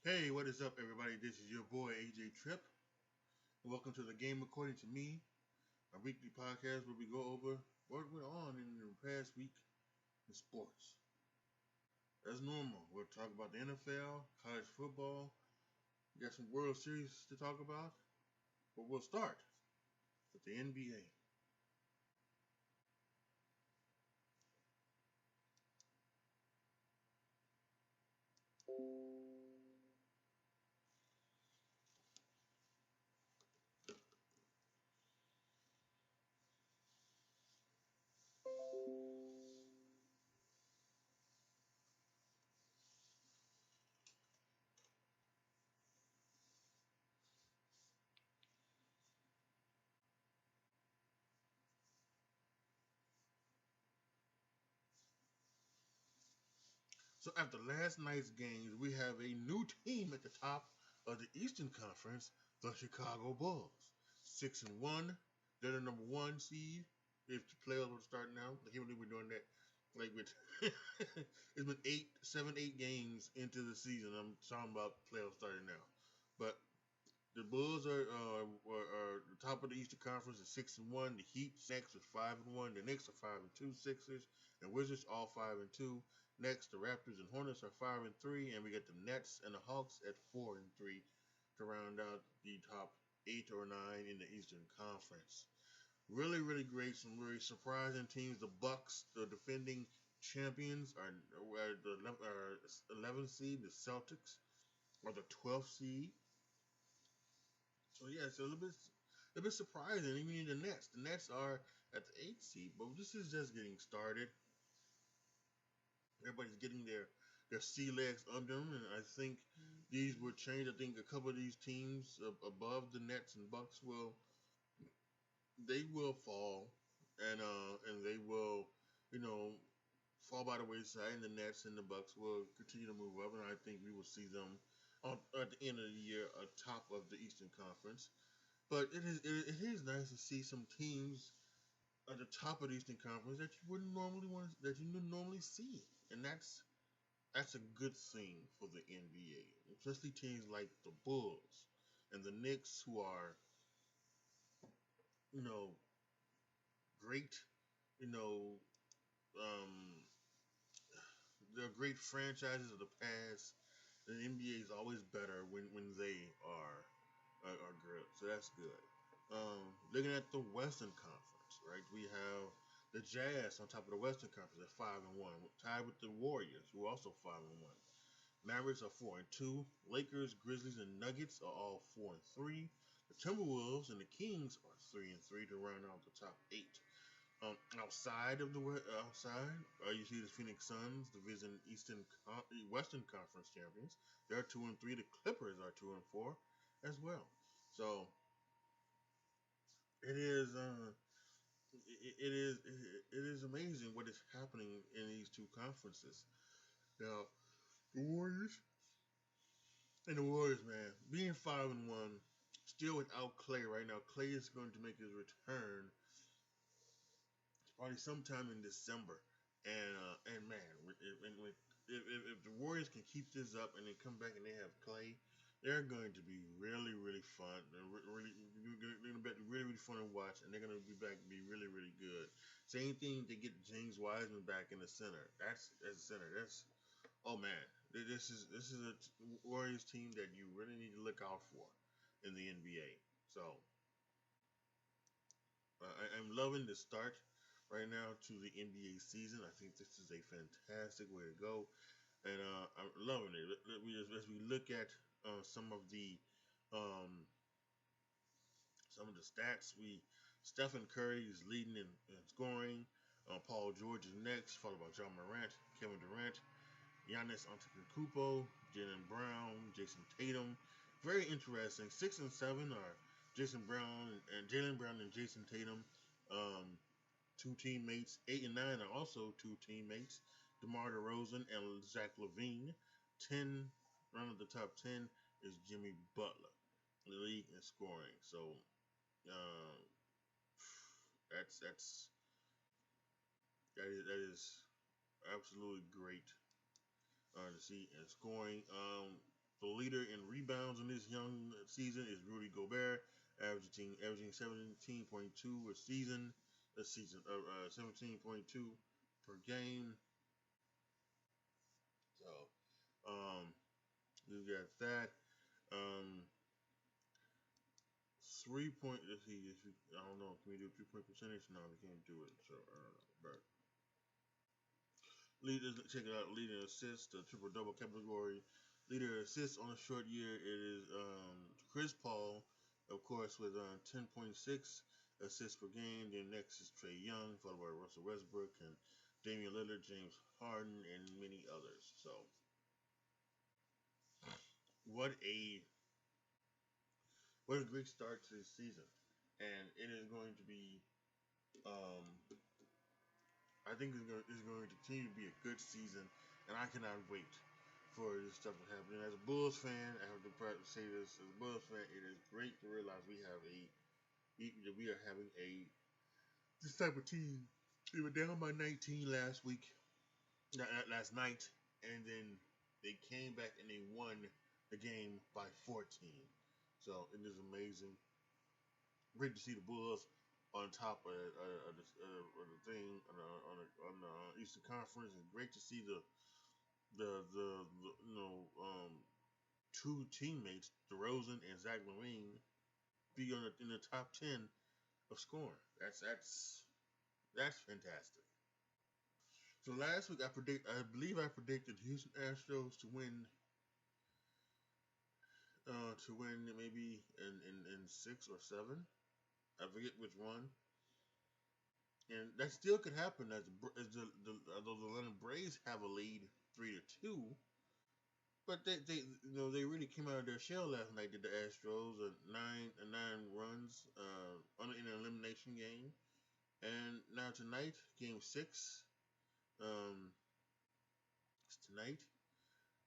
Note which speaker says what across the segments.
Speaker 1: Hey, what is up, everybody? This is your boy AJTRIP. Welcome to the Game According to Me, a weekly podcast where we go over what went on in the past week in sports. As normal, we'll talk about the NFL, college football. We got some World Series to talk about, but we'll start with the NBA. So after last night's games, we have a new team at the top of the Eastern Conference, the Chicago Bulls. 6-1. They're the number one seed. If the playoffs were starting now, I can't believe we're doing that. Like with it's been 8 games into the season. I'm talking about playoffs starting now. But the Bulls are the top of the Eastern Conference at 6-1. The Heat next is 5-1. The Knicks are 5-2. Sixers and Wizards all 5-2. Next, the Raptors and Hornets are 5-3, and we got the Nets and the Hawks at 4-3 to round out the top 8 or 9 in the Eastern Conference. Really, really great. Some really surprising teams. The Bucks, the defending champions, are the 11th seed. The Celtics are the 12th seed. So yeah, it's a bit surprising. Even in the Nets, the Nets are at the 8th seed, but this is just getting started. Everybody's getting their sea legs under them, and I think these will change. I think a couple of these teams above the Nets and Bucks will fall, and they will, you know, fall by the wayside, and the Nets and the Bucks will continue to move up, and I think we will see them at the end of the year atop of the Eastern Conference. But it is nice to see some teams at the top of the Eastern Conference that you wouldn't normally see, and that's a good thing for the NBA, especially teams like the Bulls and the Knicks, who are, you know, great, you know, um, they're great franchises of the past. The NBA is always better when they are good, so that's good. Looking at the Western Conference, right? We have the Jazz on top of the Western Conference at 5-1, tied with the Warriors, who are also 5-1. Mavericks are 4-2. Lakers, Grizzlies, and Nuggets are all 4-3. The Timberwolves and the Kings are 3-3 to round out the top 8. You see the Phoenix Suns, Division Western Conference champions. They're 2-3. The Clippers are 2-4 as well. So it is it is amazing what is happening in these two conferences. Now the Warriors, man, being 5-1, still without Clay right now. Clay is going to make his return probably sometime in December, and man, if the Warriors can keep this up and they come back and they have Clay, they're going to be really, really fun. They're going to be really, really fun to watch, and they're going to be back and be really, really good. Same thing to get James Wiseman back in the center. That's as a center. That's, oh man, this is a Warriors team that you really need to look out for in the NBA. So I'm loving the start right now to the NBA season. I think this is a fantastic way to go, and I'm loving it. As we look at some of the um, stats, Stephen Curry is leading in scoring. Paul George is next, followed by John Morant, Kevin Durant, Giannis Antetokounmpo, Jaylen Brown, Jason Tatum. Very interesting. 6 and 7 are Jaylen Brown and Jason Tatum. Two teammates. 8 and 9 are also two teammates. DeMar DeRozan and Zach LaVine. 10 round of the top 10 is Jimmy Butler, the league in scoring. So uh, that's that is absolutely great to see in scoring. The leader in rebounds in this young season is Rudy Gobert, averaging 17.2 a season, 17.2 per game. So, you got that. Um, 3 point. Let's see. If you, I don't know. Can we do 3 point percentage? No, we can't do it. So I don't know. But leaders, check it out. Leader assists, the triple double category. Leader assists on a short year. It is Chris Paul, of course, with 10.6 assists per game. Then next is Trae Young, followed by Russell Westbrook and Damian Lillard, James Harden, and many others. So what a what a great start to this season, and it is going to be. Um, I think it's going to continue to be a good season, and I cannot wait for this stuff to happen. And as a Bulls fan, I have to say this: as a Bulls fan, it is great to realize we are having a this type of team. They were down by 19 last night, and then they came back and they won the game by 14. So it is amazing. Great to see the Bulls on top of the thing on the Eastern Conference, and great to see the two teammates, DeRozan and Zach LaVine, be in the top 10 of scoring. That's fantastic. So last week I believe I predicted Houston Astros to win maybe in 6 or 7. I forget which one. And that still could happen although the Atlanta Braves have a lead 3-2. But they really came out of their shell last night. Did the Astros nine runs in an elimination game, and now tonight, Game 6, it's tonight.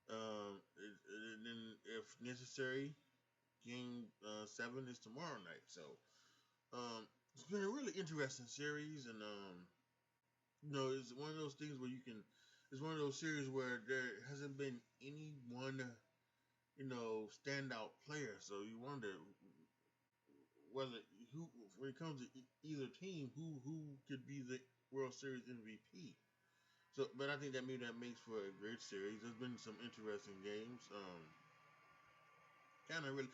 Speaker 1: And then if necessary, Game 7 is tomorrow night. So it's been a really interesting series, and it's one of those things where it's one of those series where there hasn't been any one, standout player. So you wonder whether who, when it comes to either team, who could be the World Series MVP. So, but I think that makes for a great series. There's been some interesting games. Kind of really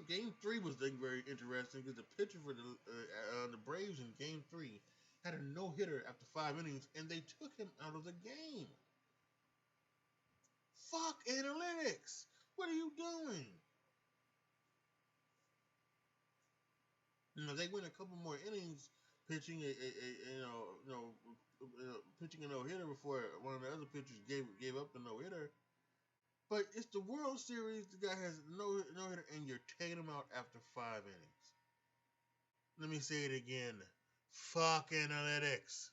Speaker 1: game 3 was very interesting because the pitcher for the Braves in game 3 had a no hitter after 5 innings, and they took him out of the game. Fuck analytics! What are you doing? They went a couple more innings pitching pitching a no hitter before one of the other pitchers gave up the no hitter. But it's the World Series. The guy has no hitter, and you're taking him out after 5 innings. Let me say it again. Fuck analytics.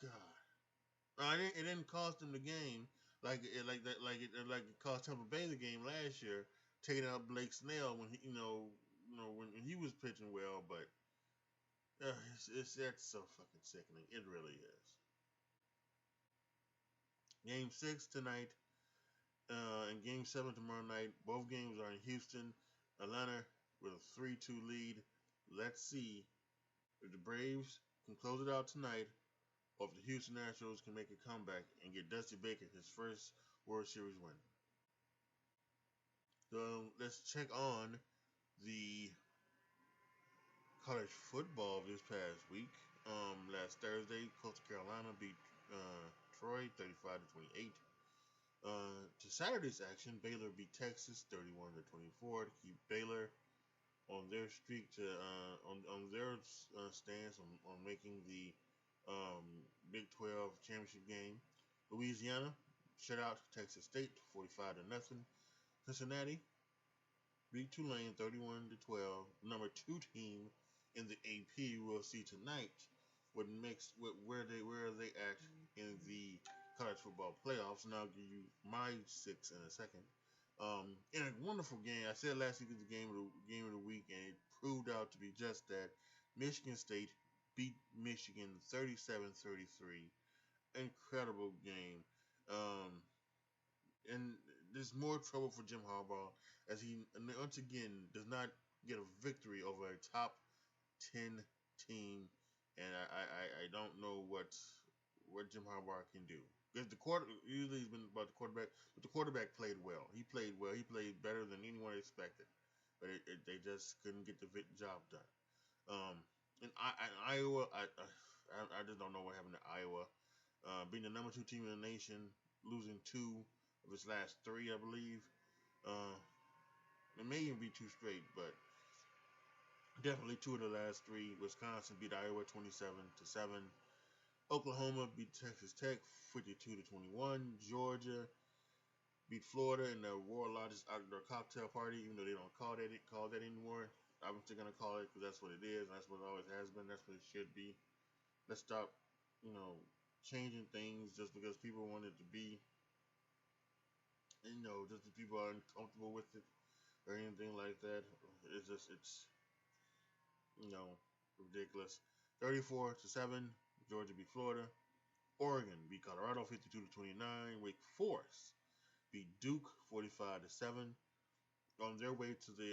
Speaker 1: God. It didn't cost him the game like it cost Tampa Bay the game last year, taking out Blake Snell when when he was pitching well. But that's so fucking sickening. It really is. Game 6 tonight, and Game 7 tomorrow night. Both games are in Houston. Atlanta with a 3-2 lead. Let's see if the Braves can close it out tonight, or if the Houston Astros can make a comeback and get Dusty Baker his first World Series win. So let's check on the college football this past week. Last Thursday, Coastal Carolina beat Troy 35-28. To Saturday's action, Baylor beat Texas 31-24 to keep Baylor on their streak on their stance on making the Big 12 championship game. Louisiana shut out Texas State 45-0. Cincinnati beat Tulane 31-12. Number 2 team in the AP. We'll see tonight where are they at in the college football playoffs, and I'll give you my 6 in a second. In a wonderful game, I said last week was the game of the week, and it proved out to be just that. Michigan State beat Michigan 37-33. Incredible game. and there's more trouble for Jim Harbaugh as he once again does not get a victory over a top 10 team, and I don't know what Jim Harbaugh can do. Because the quarter usually has been about the quarterback, but the quarterback played well. He played well. He played better than anyone expected, but they just couldn't get the job done. In Iowa, I just don't know what happened to Iowa. Being the number 2 team in the nation, losing 2 of its last 3, I believe. Uh, it may even be 2 straight, but definitely 2 of the last 3. Wisconsin beat Iowa 27-7. Oklahoma beat Texas Tech 52-21. Georgia beat Florida in the world's largest outdoor cocktail party, even though they don't call that anymore. I'm still gonna call it because that's what it is. That's what it always has been. That's what it should be. Let's stop, you know, changing things just because people want it to be, just because people are uncomfortable with it or anything like that. It's ridiculous. 34-7, Georgia beat Florida. Oregon beat Colorado 52-29. Wake Forest beat Duke 45-7. On their way to the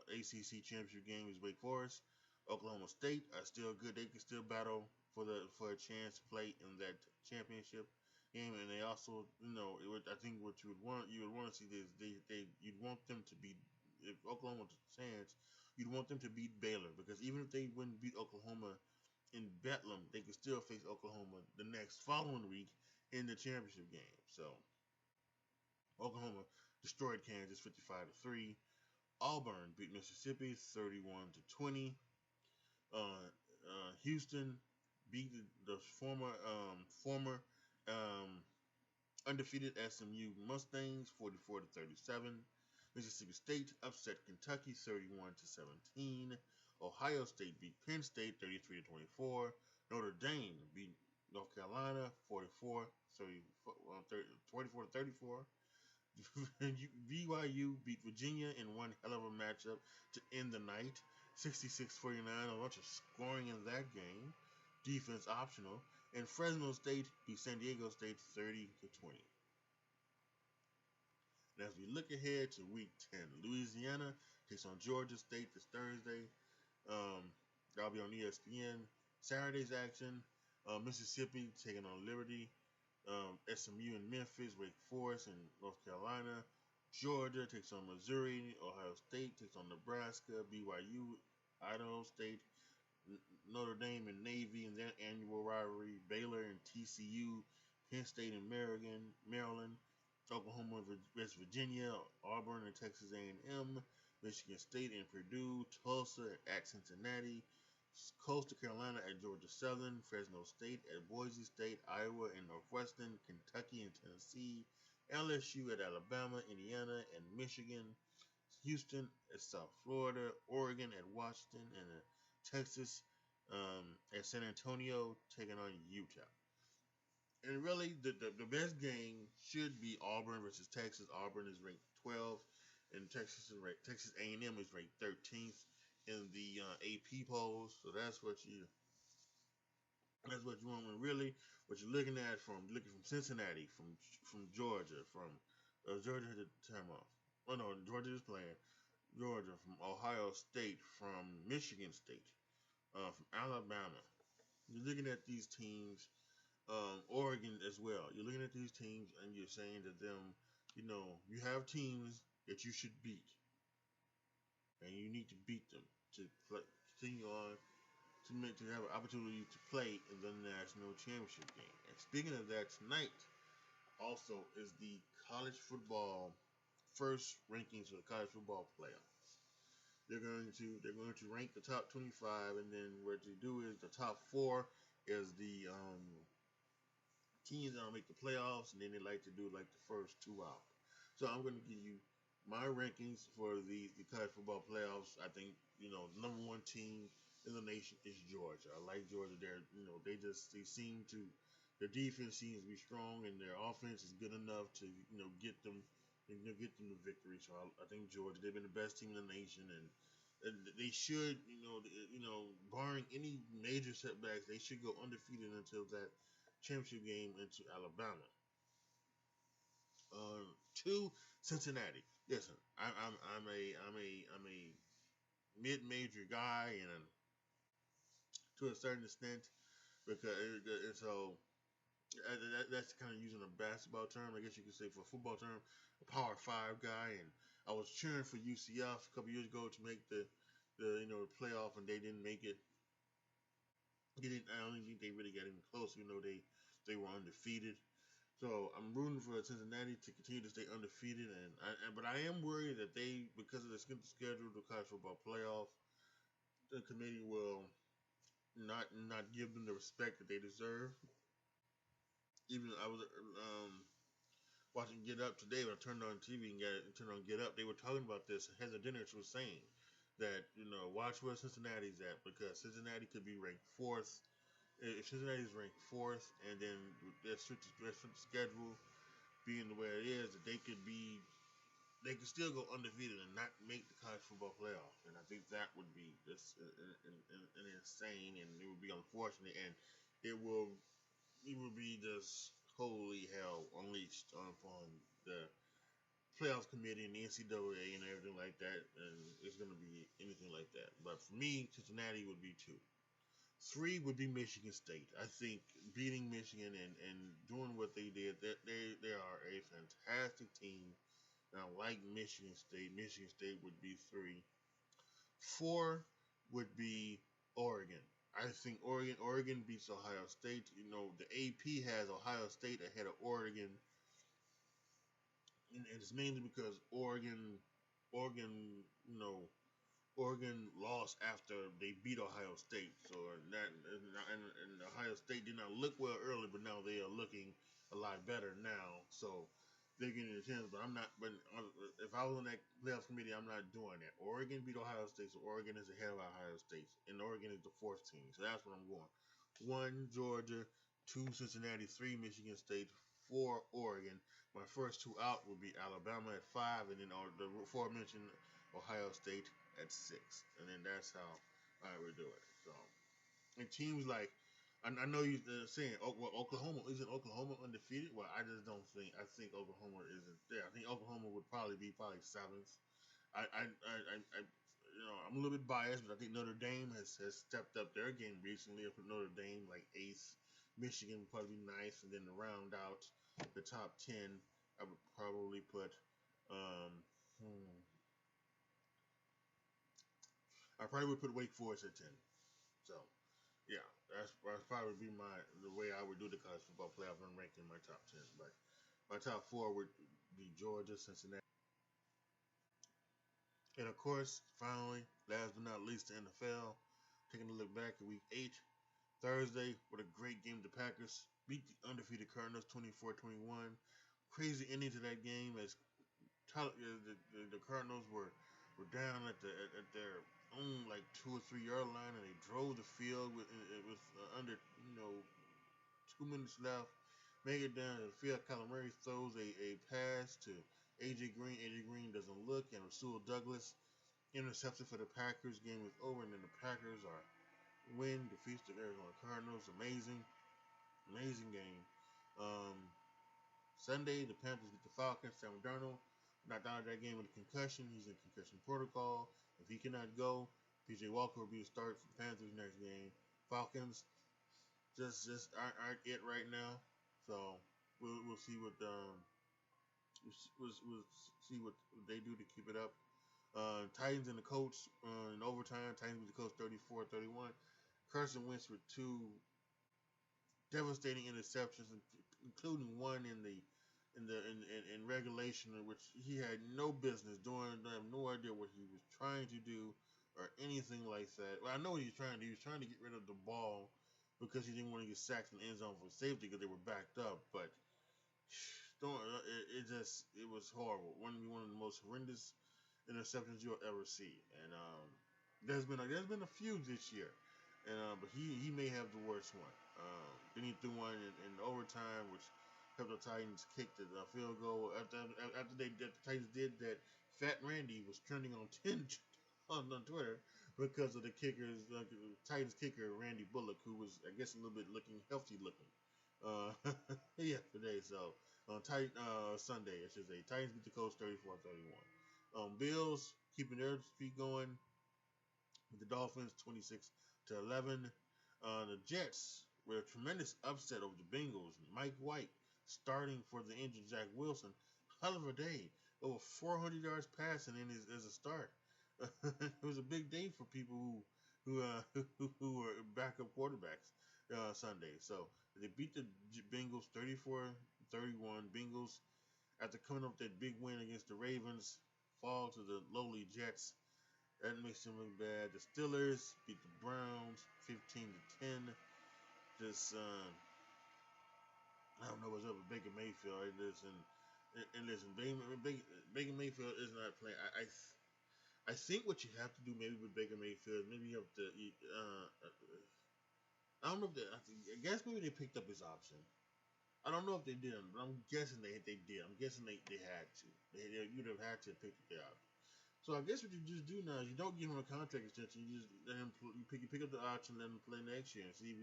Speaker 1: ACC championship game is Wake Forest. Oklahoma State are still good. They can still battle for a chance to play in that championship game. And they also, I think what you would want to see is you'd want them to beat, if Oklahoma has a chance, you'd want them to beat Baylor, because even if they wouldn't beat Oklahoma in Bedlam, they could still face Oklahoma the next following week in the championship game. So Oklahoma destroyed Kansas 55-3. Auburn beat Mississippi 31-20. Houston beat the former undefeated SMU Mustangs 44-37. Mississippi State upset Kentucky 31-17. Ohio State beat Penn State 33-24. Notre Dame beat North Carolina 44-34. BYU beat Virginia in one hell of a matchup to end the night, 66-49. A bunch of scoring in that game, defense optional. And Fresno State beat San Diego State 30-20. And as we look ahead to Week 10, Louisiana takes on Georgia State this Thursday. That'll be on ESPN. Saturday's action, Mississippi taking on Liberty. SMU in Memphis, Wake Forest in North Carolina. Georgia takes on Missouri. Ohio State takes on Nebraska. BYU, Idaho State. Notre Dame and Navy in their annual rivalry. Baylor and TCU. Penn State and Maryland. Oklahoma and West Virginia. Auburn and Texas A&M. Michigan State and Purdue. Tulsa at Cincinnati. Coastal Carolina at Georgia Southern, Fresno State at Boise State, Iowa and Northwestern, Kentucky and Tennessee, LSU at Alabama, Indiana and Michigan, Houston at South Florida, Oregon at Washington, and Texas at San Antonio taking on Utah. And really, the best game should be Auburn versus Texas. Auburn is ranked 12th, and Texas A&M is ranked 13th in the AP polls. So that's what you want. When really, what you're looking from Cincinnati, from Georgia, from Georgia had the time off. Oh no, Georgia is playing. Georgia, from Ohio State, from Michigan State, from Alabama. You're looking at these teams. Oregon as well. You're looking at these teams and you're saying to them, you have teams that you should beat, and you need to beat them to continue on to have an opportunity to play in the national championship game. And speaking of that, tonight also is the college football first rankings of the college football playoffs. They're going to rank the top 25, and then what you do is the top 4 is the teams that don't make the playoffs, and then they like to do like the first 2 out. So I'm going to give you my rankings for the college football playoffs. I think the number 1 team in the nation is Georgia. I like Georgia. Their defense seems to be strong, and their offense is good enough to get them the victory. So I think Georgia. They've been the best team in the nation, and they should barring any major setbacks, they should go undefeated until that championship game into Alabama. 2, Cincinnati. Listen, I'm a mid-major guy, and to a certain extent, because and so that's kind of using a basketball term, I guess you could say, for a football term, a Power 5 guy. And I was cheering for UCF a couple years ago to make the playoff, and they didn't make it. I don't think they really got even close, even though they were undefeated. So I'm rooting for Cincinnati to continue to stay undefeated, but I am worried that they, because of the schedule, the college football playoff, the committee will not give them the respect that they deserve. Even I was watching Get Up today, when I turned on TV and turned on Get Up, they were talking about this. Heather Dinich was saying that, watch where Cincinnati's at, because Cincinnati could be ranked fourth. If Cincinnati's ranked fourth, and then their strict schedule being the way it is, that they could still go undefeated and not make the college football playoff. And I think that would be just an insane, and it would be unfortunate, and it will be just holy hell unleashed upon the playoff committee and the NCAA and everything like that, and it's going to be anything like that. But for me, Cincinnati would be 2. 3 would be Michigan State. I think beating Michigan and doing what they did, they are a fantastic team. And I like Michigan State. Michigan State would be 3. 4 would be Oregon. I think Oregon beats Ohio State. The AP has Ohio State ahead of Oregon, and it's mainly because Oregon, Oregon lost after they beat Ohio State. So and Ohio State did not look well early, but now they are looking a lot better now. So they're getting a chance. But I'm not. But if I was on that playoff committee, I'm not doing that. Oregon beat Ohio State, so Oregon is ahead of Ohio State, and Oregon is the 4th team. So that's what I'm going. 1 Georgia, 2 Cincinnati, 3 Michigan State, 4 Oregon. My first 2 out would be Alabama at 5, and then the aforementioned Ohio State at 6, and then that's how I would do it. So, and teams like, I know you're saying, oh, well, Oklahoma, isn't Oklahoma undefeated? Well, I just don't think. I think Oklahoma isn't there. I think Oklahoma would probably be 7th. I'm a little bit biased, but I think Notre Dame has stepped up their game recently. I put Notre Dame like 8th. Michigan would probably be 9th, and then to round out the top 10, I would probably put. I probably would put Wake Forest at 10. So, yeah, that's probably would be the way I would do the college football playoff and ranking my top 10. But my top 4 would be Georgia, Cincinnati, and of course, finally, last but not least, the NFL. Taking a look back at Week 8, Thursday, with a great game. The Packers beat the undefeated Cardinals 24-21. Crazy ending to that game, as the Cardinals were down at their own like 2 or 3 yard line, and they drove the field with under 2 minutes left. Make it down to the field. Kyler Murray throws a pass to AJ Green. AJ Green doesn't look, and Rasul Douglas intercepted for the Packers. Game is over, and then the Packers defeats the Arizona Cardinals. Amazing game. Sunday, the Panthers beat the Falcons. Sam Darnold knocked out of that game with a concussion. He's in concussion protocol. If he cannot go, PJ Walker will be the start for the Panthers next game. Falcons just aren't it right now. So we'll see what we'll see what they do to keep it up. Titans and the Colts in overtime. Titans with the Colts 34-31. Carson Wentz with 2 devastating interceptions, including one in regulation, in which he had no business doing. I have no idea what he was trying to do or anything like that. Well, I know what he was trying to do. He was trying to get rid of the ball because he didn't want to get sacked in the end zone for safety because they were backed up. But it was horrible. One of the most horrendous interceptions you'll ever see. And there's been a few this year, and but he may have the worst one. Then he threw one in overtime, which helped the Titans kick the field goal. After the Titans did that, Fat Randy was trending on on Twitter because of the Titans kicker Randy Bullock, who was, I guess, a little bit healthy looking yesterday. So Sunday, I should say. Titans beat the Colts 34-31. Bills keeping their streak going with the Dolphins 26-11. The Jets with a tremendous upset over the Bengals. Mike White starting for the injured Zach Wilson. Hell of a day. Over 400 yards passing as a start. It was a big day for people who were backup quarterbacks Sunday. So they beat the Bengals 34-31. Bengals, after coming up with that big win against the Ravens, fall to the lowly Jets. That makes them look bad. The Steelers beat the Browns 15-10. Just I don't know what's up with Baker Mayfield. Listen, Baker Mayfield is not playing. I think what you have to do maybe with Baker Mayfield, maybe you have to. I don't know if I guess maybe they picked up his option. I don't know if they did, but I'm guessing they did. I'm guessing they had to. You'd have had to pick up the option. So I guess what you just do now is you don't give him a contract extension. You just let him you pick up the option, let him play next year, and see if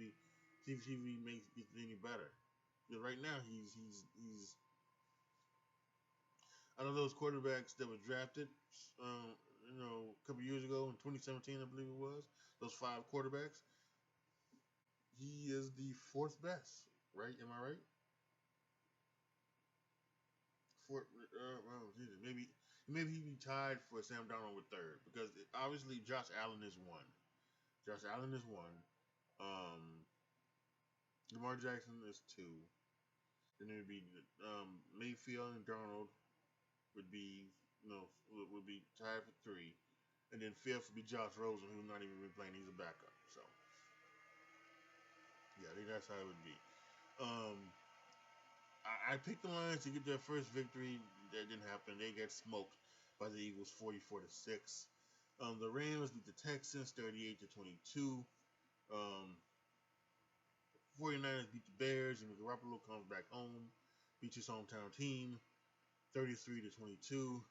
Speaker 1: he makes it any better. Because right now he's out of those quarterbacks that were drafted, a couple years ago in 2017, I believe it was. Those 5 quarterbacks, he is the 4th best. Right? Am I right? Maybe he be tied for Sam Darnold with 3rd because obviously Josh Allen is 1. Josh Allen is 1. Um, Lamar Jackson is 2. Then it would be Mayfield and Darnold would be would be tied for 3, and then 5th would be Josh Rosen, who's not even been playing. He's a backup. So yeah, I think that's how it would be. Um, I picked the Lions to get their first victory. That didn't happen. They got smoked by the Eagles 44-6. The Rams beat the Texans 38-22. 49ers beat the Bears, and Garoppolo comes back home, beats his hometown team 33-22.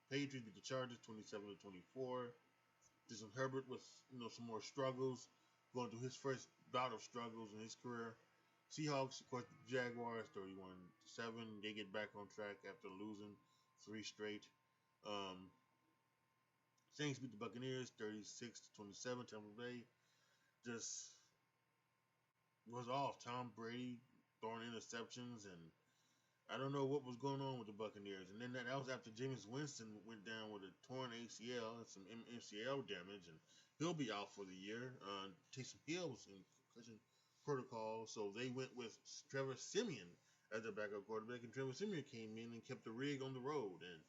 Speaker 1: Patriots beat the Chargers 27-24. Justin Herbert with some more struggles, going through his first bout of struggles in his career. Seahawks, of course, the Jaguars 31-7. They get back on track after losing 3 straight. Saints beat the Buccaneers 36-27. Tampa Bay just was off. Tom Brady throwing interceptions, and I don't know what was going on with the Buccaneers. And then that was after Jameis Winston went down with a torn ACL and some MCL damage, and he'll be out for the year. Taysom Hill was in concussion protocol, so they went with Trevor Siemian as their backup quarterback, and Trevor Siemian came in and kept the rig on the road and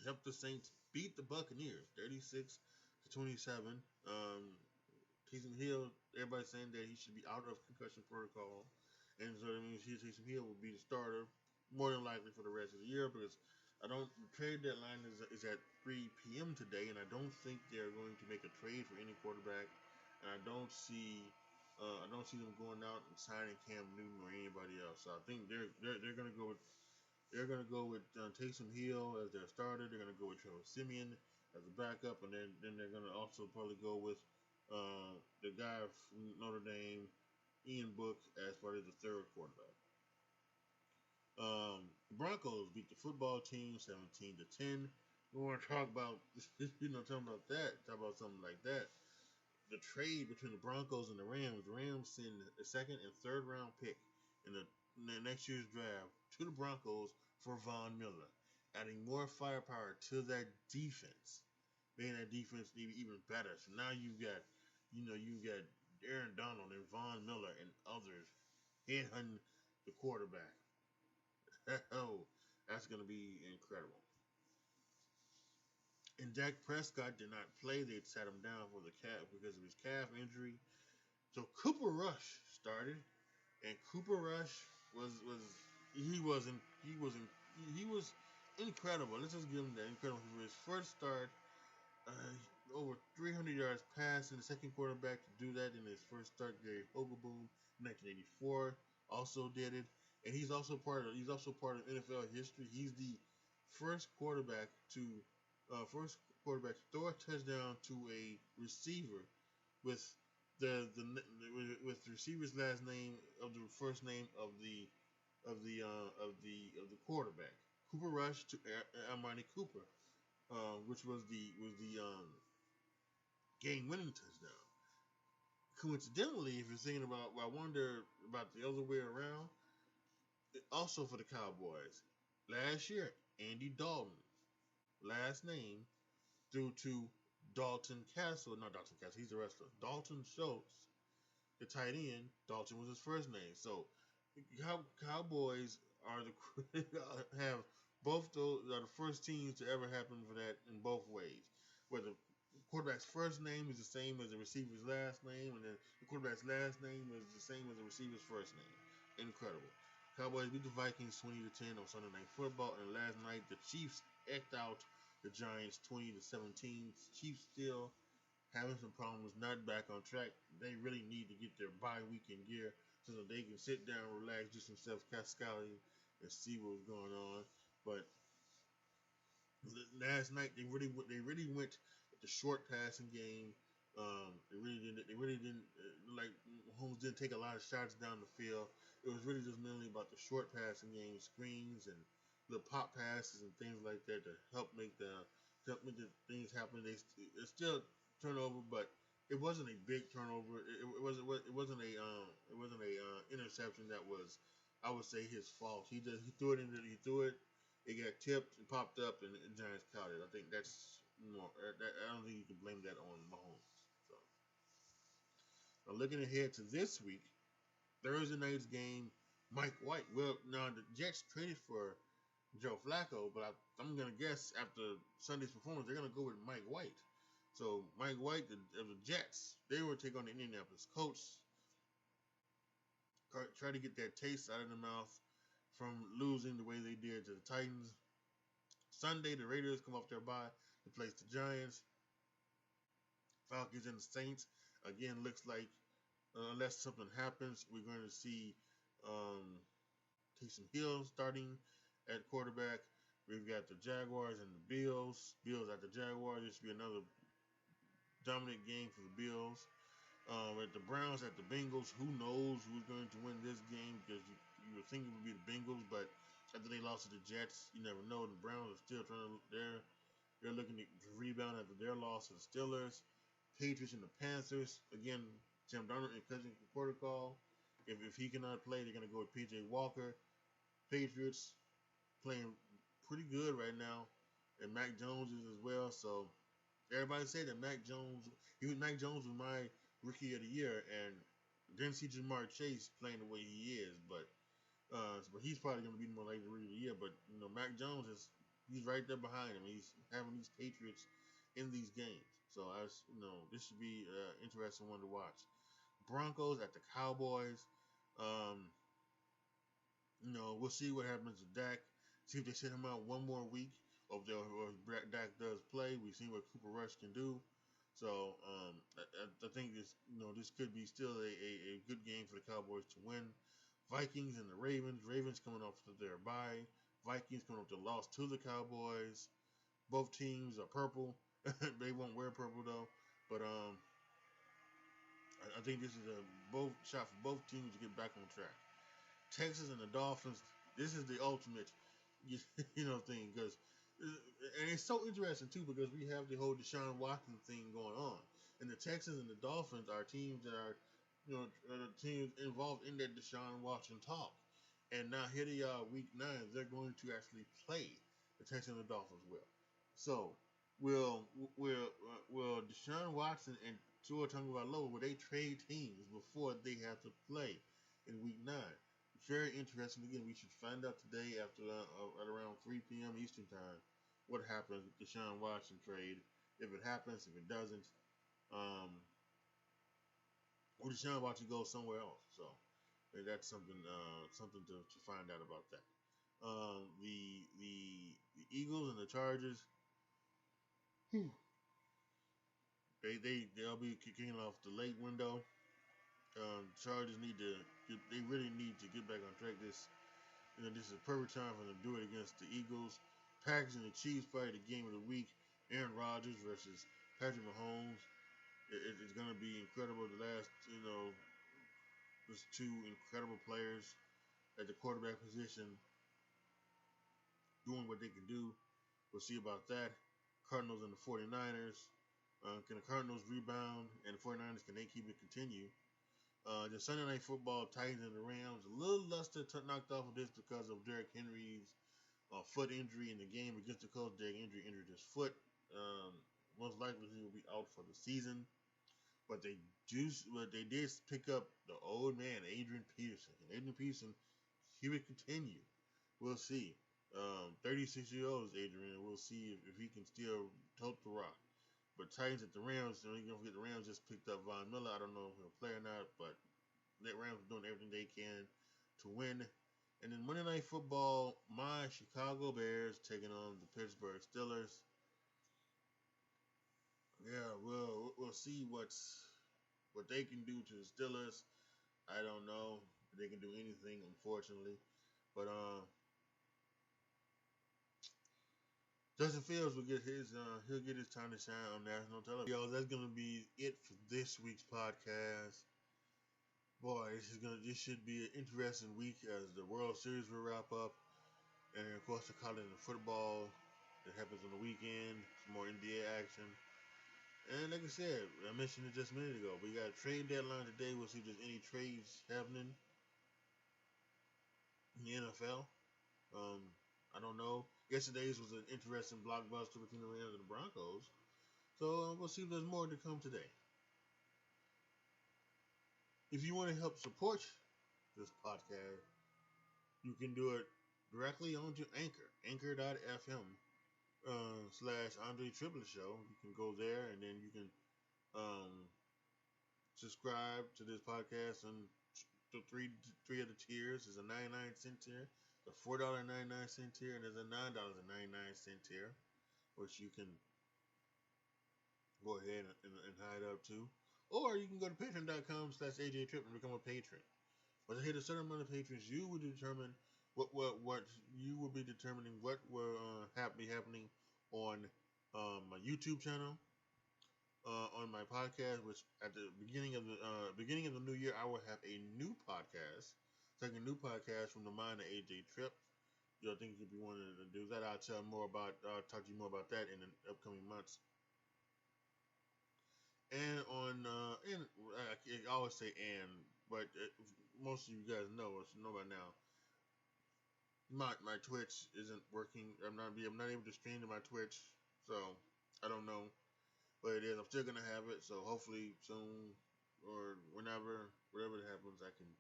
Speaker 1: helped the Saints beat the Buccaneers 36-27. Taysom Hill, everybody's saying that he should be out of concussion protocol, and so that means Taysom Hill will be the starter more than likely for the rest of the year, because the trade deadline is at 3 p.m. today, and I don't think they're going to make a trade for any quarterback, and I don't see them going out and signing Cam Newton or anybody else. So I think they're going to go with Taysom Hill as their starter. They're going to go with Trevor Siemian as a backup, and then they're going to also probably go with the guy from Notre Dame, Ian Book, as part of the 3rd quarterback. The Broncos beat the football team 17-10. We want to talk about talk about something like that. The trade between the Broncos and the Rams. The Rams send a 2nd and 3rd round pick in the next year's draft to the Broncos for Von Miller, adding more firepower to that defense, making that defense even better. So now you've got Aaron Donald and Von Miller and others headhunting the quarterback. Oh, that's going to be incredible. And Dak Prescott did not play. They sat him down for the calf because of his calf injury. So Cooper Rush started, and Cooper Rush was incredible. Let's just give him that incredible for his first start. Over 300 yards passing. The second quarterback to do that in his first start, Gary Hogaboom, 1984, also did it. And he's also part of NFL history. He's the first quarterback to throw a touchdown to a receiver with with the receiver's last name of the first name of the quarterback. Cooper Rush to Amari Cooper, which was the game winning touchdown. Coincidentally, if you're thinking about, I wonder about the other way around. Also for the Cowboys, last year Andy Dalton, last name due to Dalton Castle, not Dalton Castle, he's the wrestler. Dalton Schultz, the tight end. Dalton was his first name. So Cowboys are the have both those are the first teams to ever happen for that in both ways. Where the quarterback's first name is the same as the receiver's last name, and then the quarterback's last name is the same as the receiver's first name. Incredible. Cowboys beat the Vikings 20-10 on Sunday Night Football, and last night the Chiefs eked out the Giants 20-17. Chiefs still having some problems, not back on track. They really need to get their bye week in gear so that they can sit down, relax, do some self-cascading, and see what's going on. But last night they really went with the short passing game. They really didn't like Holmes didn't take a lot of shots down the field. It was really just mainly about the short passing game, screens and the pop passes and things like that to help make the things happen. It's still turnover, but it wasn't a big turnover. It wasn't a interception that was, I would say, his fault. He threw it. It got tipped and popped up, and the Giants caught it. I think that's more. I don't think you can blame that on Mahomes. So, now looking ahead to this week, Thursday night's game, Mike White. Well, now the Jets traded for Joe Flacco, but I'm gonna guess after Sunday's performance, they're gonna go with Mike White. So Mike White of the Jets, they will take on the Indianapolis Colts. Try to get that taste out of the mouth from losing the way they did to the Titans. Sunday, the Raiders come off their bye to place the Giants. Falcons and the Saints. Again, looks like unless something happens, we're going to see Taysom Hill starting at quarterback. We've got the Jaguars and the Bills. Bills at the Jaguars. This should be another dominant game for the Bills. At the Browns at the Bengals. Who knows who's going to win this game, because you would think it would be the Bengals, but after they lost to the Jets, you never know. The Browns are still trying to they're looking to rebound after their loss to the Steelers. Patriots and the Panthers. Again, Sam Darnold and Cousin protocol. If he cannot play, they're going to go with P.J. Walker. Patriots playing pretty good right now, and Mac Jones is as well. So everybody said that Mac Jones was my rookie of the year, and didn't see Jamar Chase playing the way he is, but he's probably going to be more like the rookie of the year. But Mac Jones he's right there behind him. He's having these Patriots in these games. So this should be an interesting one to watch. Broncos at the Cowboys. We'll see what happens to Dak. See if they sit him out one more week, or if Dak does play. We've seen what Cooper Rush can do. So I think this could be still a good game for the Cowboys to win. Vikings and the Ravens. Ravens coming off of their bye. Vikings coming off the loss to the Cowboys. Both teams are purple. They won't wear purple though. But I think this is a shot for both teams to get back on track. Texas and the Dolphins. This is the ultimate, thing, because and it's so interesting too, because we have the whole Deshaun Watson thing going on, and the Texans and the Dolphins are teams that are, teams involved in that Deshaun Watson talk, and now here they are, week 9, they're going to actually play the Texans and the Dolphins will. So will Deshaun Watson and Tua Tagovailoa, will they trade teams before they have to play in week 9? Very interesting. Again, we should find out today at around 3 p.m. Eastern time what happens with the Deshaun Watson trade. If it happens, if it doesn't, will Deshaun Watson go somewhere else? So that's something to find out about that. The Eagles and the Chargers. They'll be kicking off the late window. Chargers really need to get back on track. This is a perfect time for them to do it against the Eagles. Packers and the Chiefs fight the game of the week. Aaron Rodgers versus Patrick Mahomes. it's going to be incredible. The last, there's two incredible players at the quarterback position doing what they can do. We'll see about that. Cardinals and the 49ers. Can the Cardinals rebound and the 49ers, can they keep it continue? The Sunday Night Football, Titans and the Rams. A little luster knocked off of this because of Derrick Henry's foot injury in the game against the Colts. Derrick Henry injured his foot. Most likely he will be out for the season. But they did pick up the old man, Adrian Peterson. And Adrian Peterson, he would continue. We'll see. 36-year-old is Adrian. We'll see if he can still tote the rock. But Titans at the Rams, don't forget the Rams just picked up Von Miller. I don't know if he'll play or not, but the Rams are doing everything they can to win. And then Monday Night Football, my Chicago Bears taking on the Pittsburgh Steelers. Yeah, we'll see what they can do to the Steelers. I don't know if they can do anything, unfortunately. But Justin Fields will get he'll get his time to shine on national television. Yo, that's gonna be it for this week's podcast. Boy, this should be an interesting week as the World Series will wrap up, and of course the college and football that happens on the weekend. Some more NBA action. And like I said, I mentioned it just a minute ago, we got a trade deadline today. We'll see if there's any trades happening in the NFL. I don't know. Yesterday's was an interesting blockbuster between the Rams and the Broncos. So we'll see if there's more to come today. If you want to help support this podcast, you can do it directly onto Anchor, anchor.fm / Andre Triplett Show. You can go there and then you can subscribe to this podcast on the three of the tiers. There's a 99-cent tier, the $4.99 tier, and there's a $9.99 tier, which you can go ahead and hide up to. Or you can go to patron.com / AJTRIP and become a patron. Once I hit a certain amount of patrons, you will determine what you will be determining what will be happening on my YouTube channel, on my podcast, which at the beginning of the new year I will have a new podcast, taking a new podcast from the mind of AJTRIP. I think if you wanted to do that, I'll talk to you more about that in the upcoming months. And on and I always say but most of you guys know by now. My Twitch isn't working. I'm not able to stream to my Twitch, so I don't know what it is. I'm still gonna have it, so hopefully soon or whatever it happens, I can.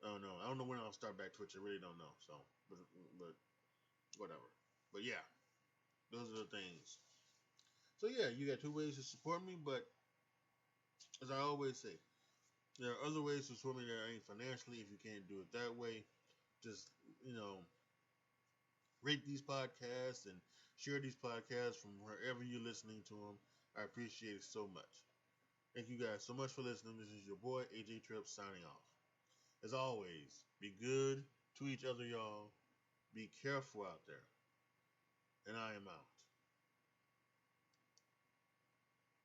Speaker 1: I don't know. I don't know when I'll start back Twitch. I really don't know. So, but whatever. But yeah, those are the things. So yeah, you got two ways to support me, but as I always say, there are other ways to support me that ain't financially. If you can't do it that way, just rate these podcasts and share these podcasts from wherever you're listening to them. I appreciate it so much. Thank you guys so much for listening. This is your boy AJTRIP signing off. As always, be good to each other, y'all. Be careful out there. And I am out.